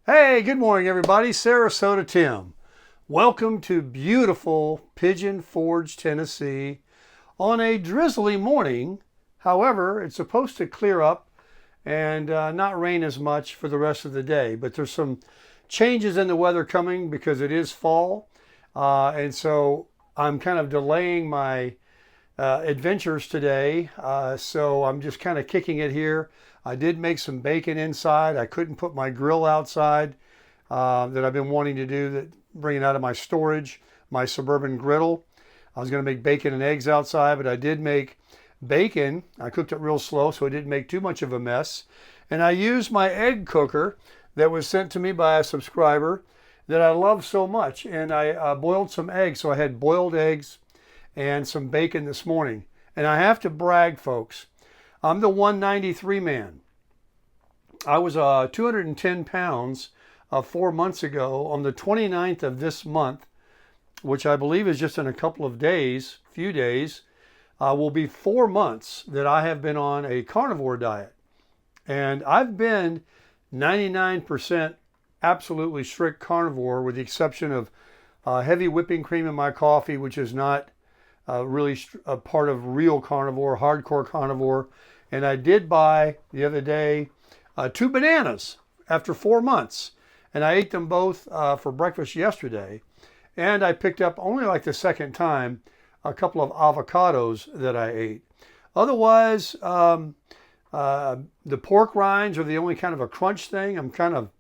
Hey, good morning, everybody. Sarasota Tim. Welcome to beautiful Pigeon Forge, Tennessee on a drizzly morning. However, it's supposed to clear up and not rain as much for the rest of the day. But there's some changes in the weather coming because it is fall. And so I'm kind of delaying my adventures today. So I'm just kind of kicking it here. I did make some bacon inside. I couldn't put my grill outside that I've been wanting to do, that bring it out of my storage, my suburban griddle. I was going to make bacon and eggs outside, but I did make bacon. I cooked it real slow, so it didn't make too much of a mess. And I used my egg cooker that was sent to me by a subscriber that I love so much. And I boiled some eggs. So I had boiled eggs and some bacon this morning. And I have to brag, folks. I'm the 193 man. I was 210 pounds 4 months ago. On the 29th of this month, which I believe is just in a couple of days, few days, will be 4 months that I have been on a carnivore diet. And I've been 99% absolutely strict carnivore, with the exception of heavy whipping cream in my coffee, which is not really a part of real carnivore, hardcore carnivore. And I did buy the other day 2 bananas after 4 months. And I ate them both for breakfast yesterday. And I picked up, only like the second time, a couple of avocados that I ate. Otherwise, the pork rinds are the only kind of a crunch thing. I'm kind of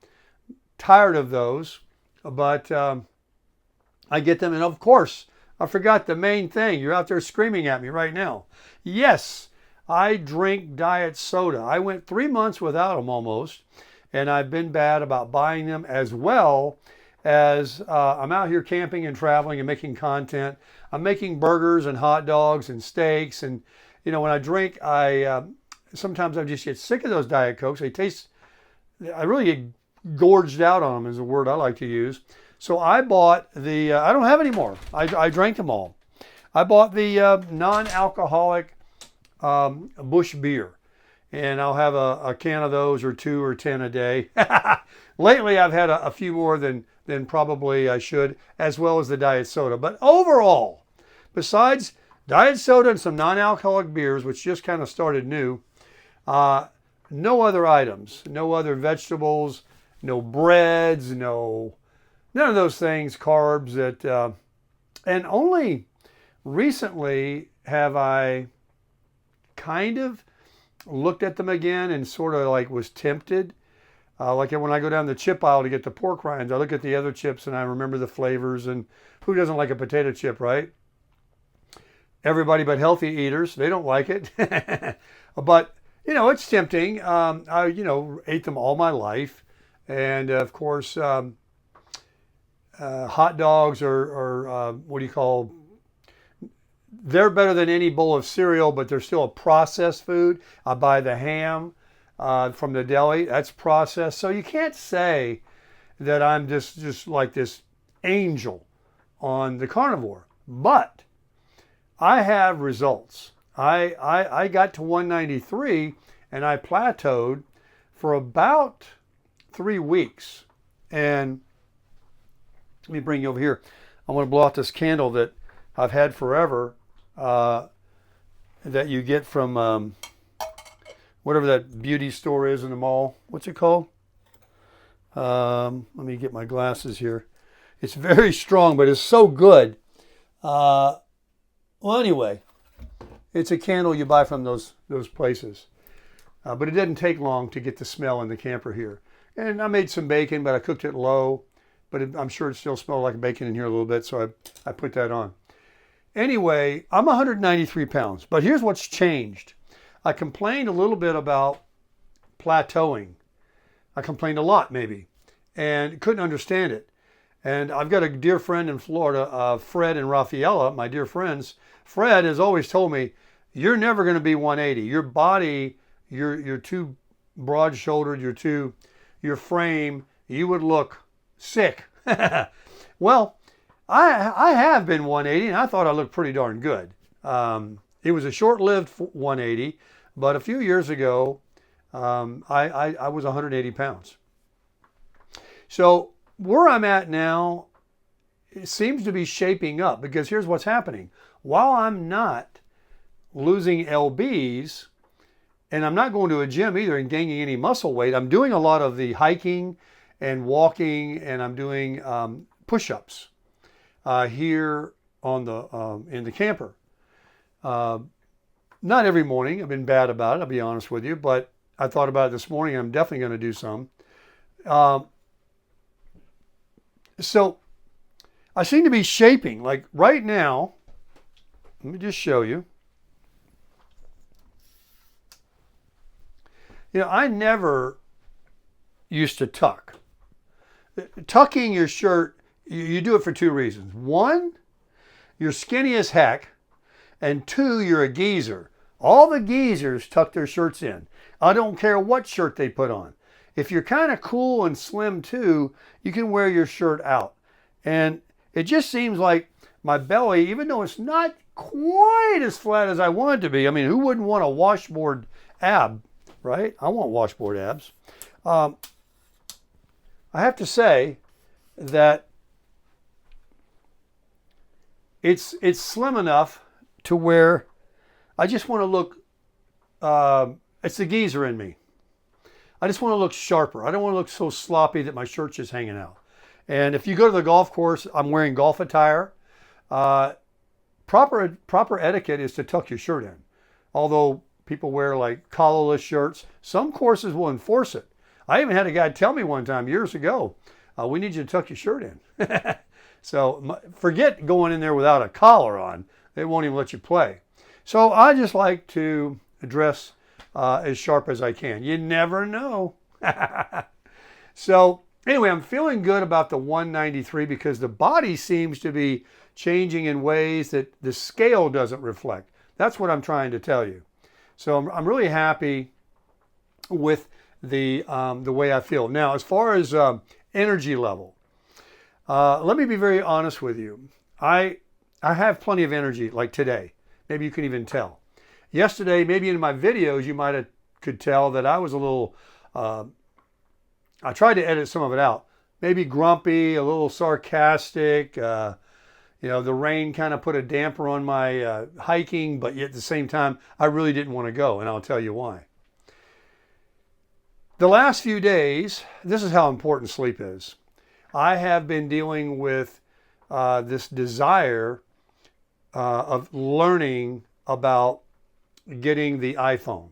tired of those, but I get them. And of course, I forgot the main thing. You're out there screaming at me right now. Yes, I drink diet soda. I went 3 months without them almost, and I've been bad about buying them, as well as I'm out here camping and traveling and making content. I'm making burgers and hot dogs and steaks. And, you know, when I drink, sometimes I just get sick of those Diet Cokes. They taste, I really get gorged out on them, is a word I like to use. So I bought I don't have any more. I drank them all. I bought the non-alcoholic Bush beer. And I'll have a can of those, or 2 or 10 a day. Lately, I've had a few more than probably I should, as well as the diet soda. But overall, besides diet soda and some non-alcoholic beers, which just kind of started new, no other items, no other vegetables, no breads, none of those things, carbs that, and only recently have I kind of looked at them again and sort of like was tempted. Like when I go down the chip aisle to get the pork rinds, I look at the other chips and I remember the flavors. And who doesn't like a potato chip, right? Everybody but healthy eaters, they don't like it. But, it's tempting. I, ate them all my life. And of course, hot dogs are what do you call, they're better than any bowl of cereal, but they're still a processed food. I buy the ham from the deli. That's processed. So you can't say that I'm just like this angel on the carnivore. But I have results. I got to 193 and I plateaued for about 3 weeks. And let me bring you over here. I want to blow out this candle that I've had forever, that you get from whatever that beauty store is in the mall. What's it called? Let me get my glasses here. It's very strong, but it's so good. Well, anyway, it's a candle you buy from those places. But it didn't take long to get the smell in the camper here. And I made some bacon, but I cooked it low. But I'm sure it still smelled like bacon in here a little bit, so I put that on. Anyway, I'm 193 pounds, but here's what's changed. I complained a little bit about plateauing. I complained a lot, maybe, and couldn't understand it. And I've got a dear friend in Florida, Fred and Rafaela, my dear friends. Fred has always told me, you're never going to be 180. Your body, you're too broad-shouldered, your frame, you would look sick. Well, I have been 180, and I thought I looked pretty darn good. It was a short-lived 180, but a few years ago, I was 180 pounds. So where I'm at now, it seems to be shaping up, because here's what's happening. While I'm not losing lbs, and I'm not going to a gym either and gaining any muscle weight, I'm doing a lot of the hiking and walking, and I'm doing push-ups here on the in the camper. Not every morning. I've been bad about it, I'll be honest with you, but I thought about it this morning, and I'm definitely going to do some. So I seem to be shaping, like right now. Let me just show you. You know, I never used to tuck. Tucking your shirt, you do it for two reasons. One, you're skinny as heck, and two, you're a geezer. All the geezers tuck their shirts in. I don't care what shirt they put on. If you're kind of cool and slim too, you can wear your shirt out. And it just seems like my belly, even though it's not quite as flat as I want it to be. I mean, who wouldn't want a washboard ab, right? I want washboard abs. I have to say that it's slim enough to where I just want to look, it's the geezer in me. I just want to look sharper. I don't want to look so sloppy that my shirt's just hanging out. And if you go to the golf course, I'm wearing golf attire. Proper etiquette is to tuck your shirt in. Although people wear like collarless shirts, some courses will enforce it. I even had a guy tell me one time years ago, we need you to tuck your shirt in. So forget going in there without a collar on. They won't even let you play. So I just like to dress as sharp as I can. You never know. So anyway, I'm feeling good about the 193 because the body seems to be changing in ways that the scale doesn't reflect. That's what I'm trying to tell you. So I'm really happy with the way I feel. Now, as far as energy level, let me be very honest with you. I have plenty of energy, like today. Maybe you can even tell. Yesterday, maybe in my videos, you might have could tell that I was a little, I tried to edit some of it out. Maybe grumpy, a little sarcastic. You know, the rain kind of put a damper on my hiking, but yet at the same time, I really didn't want to go, and I'll tell you why. The last few days, this is how important sleep is. I have been dealing with this desire of learning about getting the iPhone.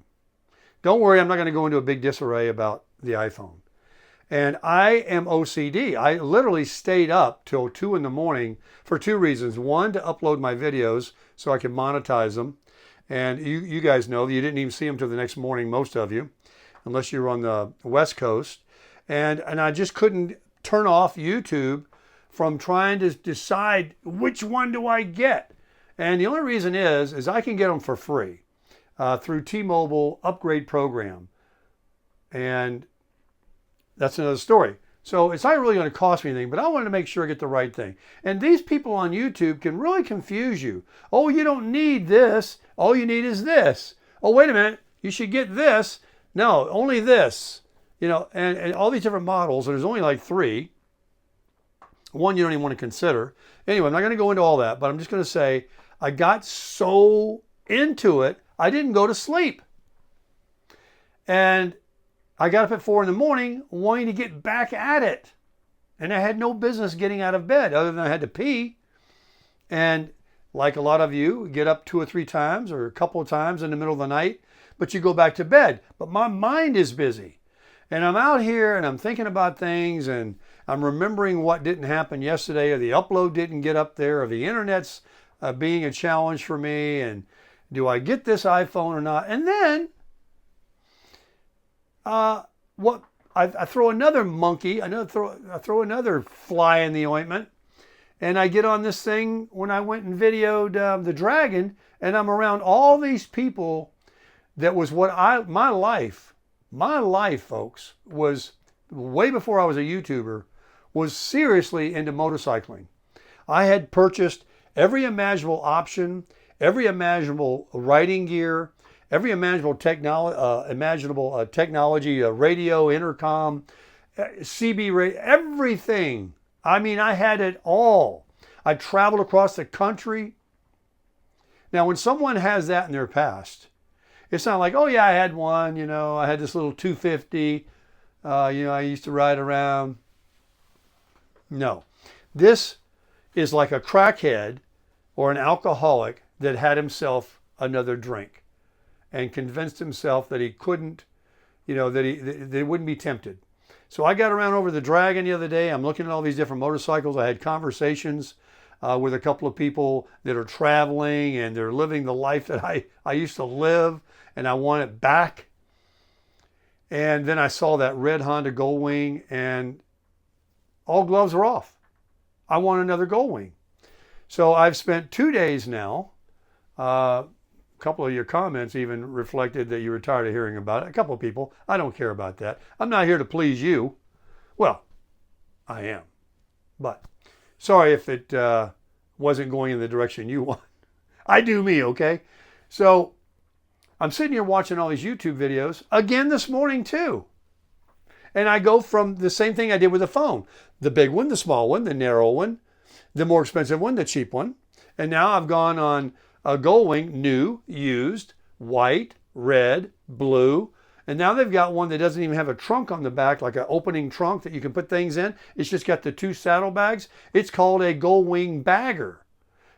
Don't worry, I'm not going to go into a big disarray about the iPhone. And I am OCD. I literally stayed up till 2 in the morning for two reasons. One, to upload my videos so I can monetize them. And you guys know that you didn't even see them till the next morning, most of you, unless you were on the West Coast. And I just couldn't turn off YouTube from trying to decide which one do I get. And the only reason is I can get them for free through T-Mobile upgrade program. And that's another story. So it's not really going to cost me anything, but I wanted to make sure I get the right thing. And these people on YouTube can really confuse you. Oh, you don't need this. All you need is this. Oh, wait a minute. You should get this. No, only this. You know, and all these different models. There's only like 3. One you don't even want to consider. Anyway, I'm not going to go into all that, but I'm just going to say I got so into it, I didn't go to sleep. And I got up at 4 in the morning wanting to get back at it. And I had no business getting out of bed other than I had to pee. And like a lot of you, get up 2 or 3 times or a couple of times in the middle of the night, but you go back to bed. But my mind is busy. And I'm out here and I'm thinking about things and I'm remembering what didn't happen yesterday, or the upload didn't get up there, or the internet's being a challenge for me. And do I get this iPhone or not? And then I throw another monkey, I throw another fly in the ointment, and I get on this thing when I went and videoed the dragon, and I'm around all these people. That was what my life, folks, was way before I was a YouTuber, was seriously into motorcycling. I had purchased every imaginable option, every imaginable riding gear, every imaginable technology, radio, intercom, CB radio, everything. I mean, I had it all. I traveled across the country. Now, when someone has that in their past, it's not like, oh yeah, I had one, I had this little 250, I used to ride around. No, this is like a crackhead or an alcoholic that had himself another drink and convinced himself that he couldn't, that he wouldn't be tempted. So I got around over the Dragon the other day. I'm looking at all these different motorcycles. I had conversations with a couple of people that are traveling and they're living the life that I used to live, and I want it back. And then I saw that red Honda Goldwing, and all gloves are off. I want another Goldwing. So I've spent 2 days now. A couple of your comments even reflected that you were tired of hearing about it. A couple of people. I don't care about that. I'm not here to please you. Well, I am. But sorry if it wasn't going in the direction you want. I do me, okay? So I'm sitting here watching all these YouTube videos again this morning too. And I go from the same thing I did with the phone. The big one, the small one, the narrow one, the more expensive one, the cheap one. And now I've gone on a Goldwing, new, used, white, red, blue. And now they've got one that doesn't even have a trunk on the back, like an opening trunk that you can put things in. It's just got the 2 saddlebags. It's called a Goldwing bagger.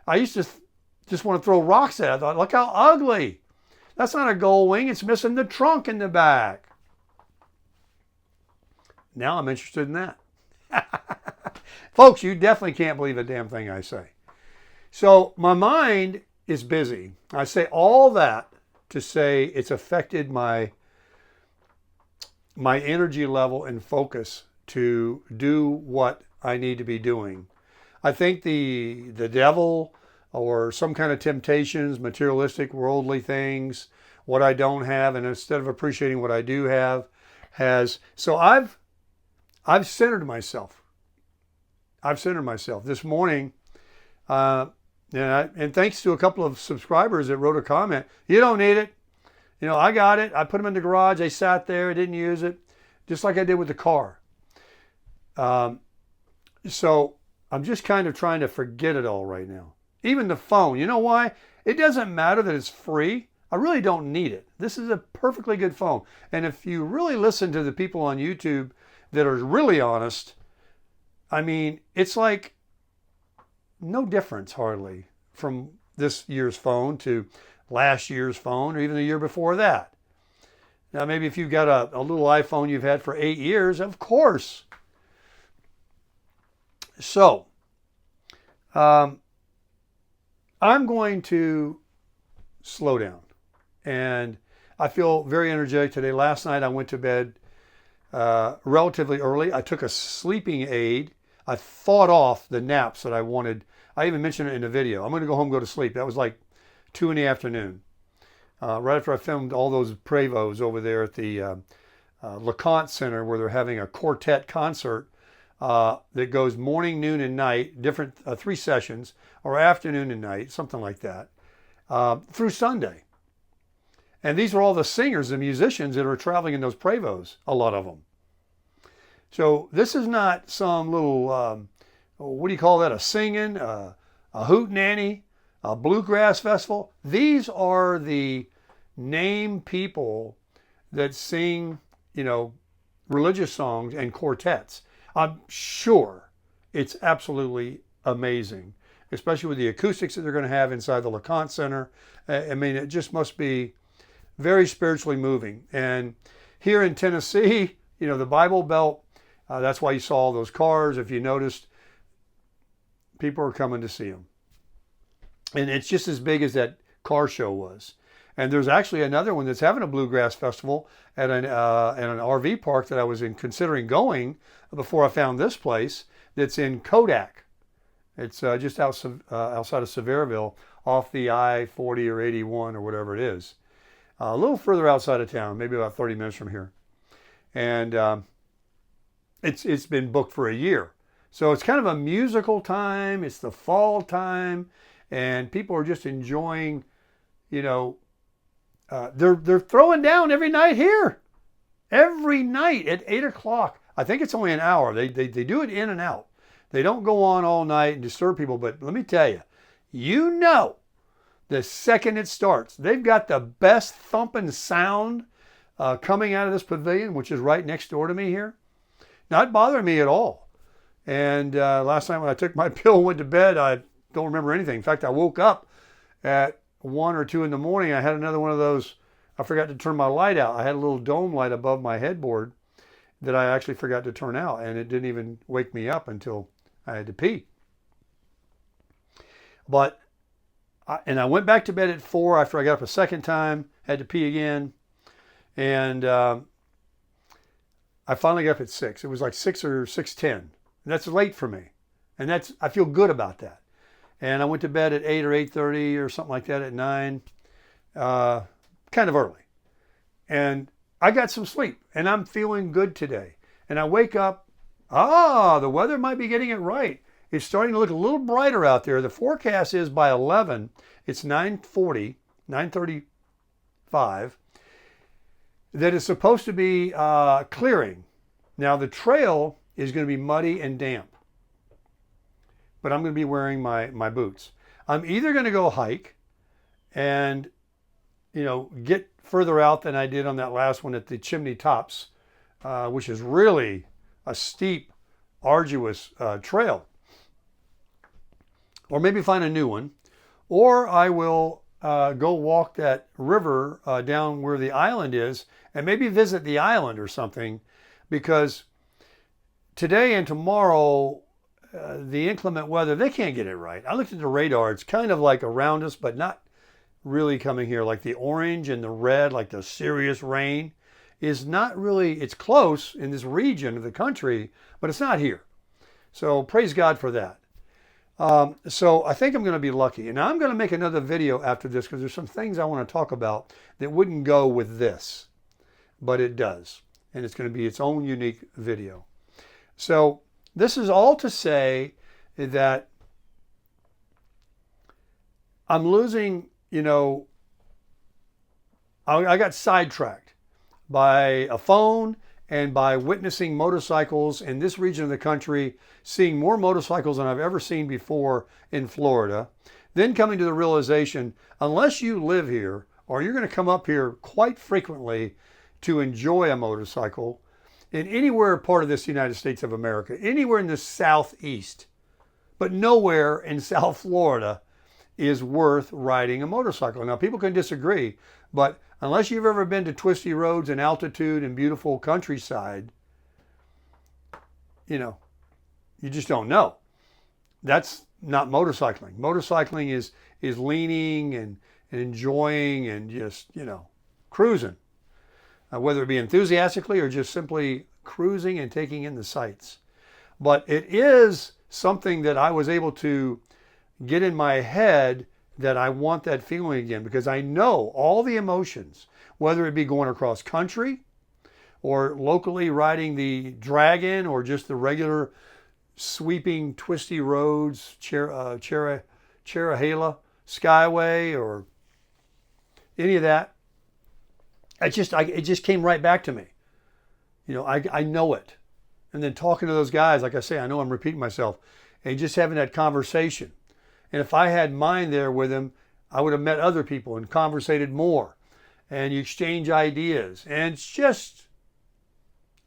I used to just want to throw rocks at it. I thought, look how ugly. That's not a Goldwing. It's missing the trunk in the back. Now I'm interested in that. Folks, you definitely can't believe a damn thing I say. So my mind is busy. I say all that to say it's affected my energy level and focus to do what I need to be doing. I think the devil or some kind of temptations, materialistic, worldly things, what I don't have, and instead of appreciating what I do have, so I've centered myself. I've centered myself. This morning, and thanks to a couple of subscribers that wrote a comment, you don't need it. I got it. I put them in the garage. They sat there. I didn't use it. Just like I did with the car. So I'm just kind of trying to forget it all right now. Even the phone. You know why? It doesn't matter that it's free. I really don't need it. This is a perfectly good phone. And if you really listen to the people on YouTube that are really honest, I mean, it's like no difference hardly from this year's phone to last year's phone or even the year before that. Now, maybe if you've got a little iPhone you've had for 8 years, of course. So, I'm going to slow down. And I feel very energetic today. Last night I went to bed relatively early. I took a sleeping aid. I fought off the naps that I wanted. I even mentioned it in the video. I'm going to go home and go to sleep. That was like 2 in the afternoon. Right after I filmed all those Prevos over there at the LeConte Center where they're having a quartet concert that goes morning, noon, and night, different 3 sessions, or afternoon and night, something like that, through Sunday. And these are all the singers and musicians that are traveling in those Prevos, a lot of them. So this is not some little, what do you call that, a singing, a hootenanny, a bluegrass festival. These are the name people that sing, religious songs and quartets. I'm sure it's absolutely amazing, especially with the acoustics that they're going to have inside the LeConte Center. I mean, it just must be very spiritually moving. And here in Tennessee, the Bible Belt, that's why you saw all those cars. If you noticed, people are coming to see them. And it's just as big as that car show was. And there's actually another one that's having a bluegrass festival at an RV park that I was considering going before I found this place. That's in Kodak. It's just outside of Sevierville, off the I-40 or 81 or whatever it is. A little further outside of town, maybe about 30 minutes from here. And it's been booked for a year. So it's kind of a musical time. It's the fall time. And people are just enjoying, they're throwing down every night here. Every night at 8 o'clock. I think it's only an hour. They do it in and out. They don't go on all night and disturb people. But let me tell you, you know, the second it starts, they've got the best thumping sound coming out of this pavilion, which is right next door to me here. Not bothering me at all. And last night when I took my pill and went to bed, I don't remember anything. In fact, I woke up at 1 or 2 in the morning. I had another one of those. I forgot to turn my light out. I had a little dome light above my headboard that I actually forgot to turn out, and it didn't even wake me up until I had to pee. But I went back to bed at 4 after I got up a second time, had to pee again, and I finally got up at 6. It was like 6 or 6:10, and that's late for me, and I feel good about that. And I went to bed at 8 or 8:30 or something like that at 9, kind of early, and I got some sleep, and I'm feeling good today. And I wake up, the weather might be getting it right. It's starting to look a little brighter out there. The forecast is by 11, it's 9:40, 9:35, that it's supposed to be clearing. Now the trail is going to be muddy and damp, but I'm going to be wearing my boots. I'm either going to go hike and, get further out than I did on that last one at the Chimney Tops, which is really a steep, arduous trail. Or maybe find a new one. Or I will go walk that river down where the island is and maybe visit the island or something, because today and tomorrow, the inclement weather, they can't get it right. I looked at the radar. It's kind of like around us, but not really coming here. Like the orange and the red, like the serious rain, is not really, it's close in this region of the country, but it's not here. So praise God for that. So I think I'm going to be lucky. And I'm going to make another video after this because there's some things I want to talk about that wouldn't go with this, but it does. And it's going to be its own unique video. So this is all to say that I'm losing, I got sidetracked by a phone and by witnessing motorcycles in this region of the country, seeing more motorcycles than I've ever seen before in Florida. Then coming to the realization, unless you live here or you're going to come up here quite frequently to enjoy a motorcycle in anywhere part of this United States of America, anywhere in the Southeast, but nowhere in South Florida is worth riding a motorcycle. Now, people can disagree, but unless you've ever been to twisty roads and altitude and beautiful countryside, you just don't know. That's not motorcycling. Motorcycling is leaning and enjoying and just, cruising. Whether it be enthusiastically or just simply cruising and taking in the sights. But it is something that I was able to get in my head that I want that feeling again, because I know all the emotions, whether it be going across country or locally riding the Dragon or just the regular sweeping twisty roads, Cherahela Skyway or any of that. It just came right back to me. I know it. And then talking to those guys, like I say, I know I'm repeating myself, and just having that conversation. And if I had mine there with him, I would have met other people and conversated more. And you exchange ideas. And it's just,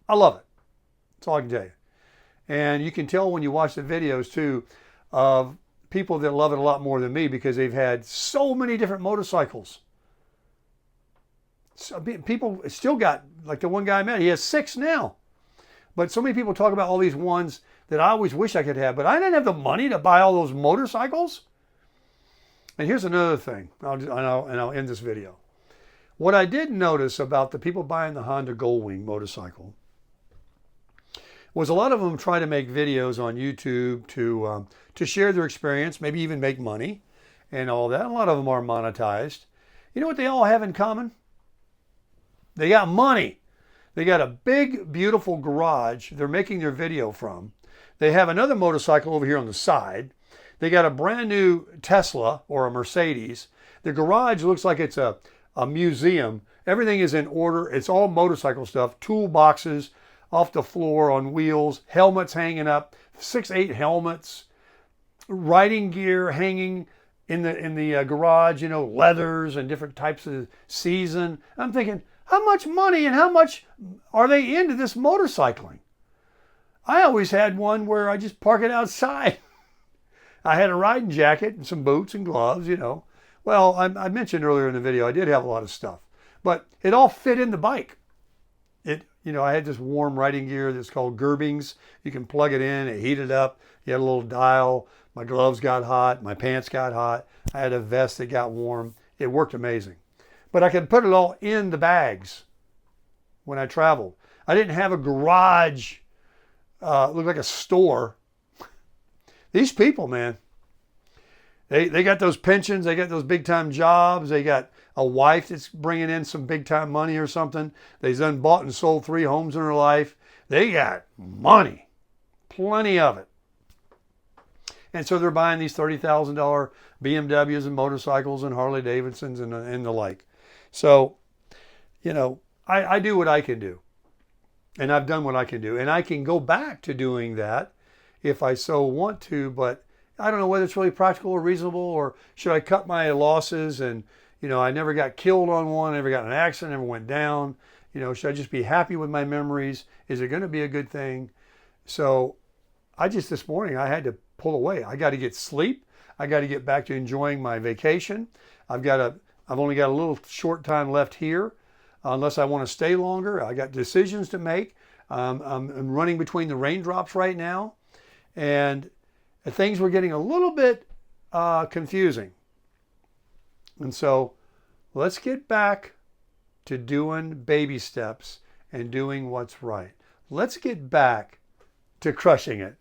I love it. That's all I can tell you. And you can tell when you watch the videos too of people that love it a lot more than me because they've had so many different motorcycles. So people still got, like the one guy I met, he has 6 now. But so many people talk about all these ones that I always wish I could have, but I didn't have the money to buy all those motorcycles. And here's another thing, and I'll end this video. What I did notice about the people buying the Honda Goldwing motorcycle was a lot of them try to make videos on YouTube to share their experience, maybe even make money and all that. A lot of them are monetized. You know what they all have in common? They got money. They got a big, beautiful garage they're making their video from. They have another motorcycle over here on the side. They got a brand new Tesla or a Mercedes. The garage looks like it's a museum. Everything is in order. It's all motorcycle stuff, toolboxes, off the floor on wheels, helmets hanging up, 6, 8 helmets, riding gear hanging in the garage, you know, leathers and different types of season. I'm thinking, how much money and how much are they into this motorcycling? I always had one where I just park it outside. I had a riding jacket and some boots and gloves, you know. Well, I mentioned earlier in the video, I did have a lot of stuff, but it all fit in the bike. You know, I had this warm riding gear that's called Gerbings. You can plug it in, it heated up. You had a little dial. My gloves got hot. My pants got hot. I had a vest that got warm. It worked amazing. But I could put it all in the bags when I traveled. I didn't have a garage, look like a store. These people, man, they got those pensions. They got those big time jobs. They got a wife that's bringing in some big time money or something. They've done bought and sold 3 homes in their life. They got money, plenty of it. And so they're buying these $30,000 BMWs and motorcycles and Harley Davidsons and the like. So, you know, I do what I can do. And I've done what I can do. And I can go back to doing that if I so want to. But I don't know whether it's really practical or reasonable, or should I cut my losses? And, you know, I never got killed on one. I never got in an accident. Never went down. You know, should I just be happy with my memories? Is it going to be a good thing? So this morning, I had to pull away. I got to get sleep. I got to get back to enjoying my vacation. I've only got a little short time left here, unless I want to stay longer. I got decisions to make. I'm running between the raindrops right now, and things were getting a little bit confusing. And so let's get back to doing baby steps and doing what's right. Let's get back to crushing it.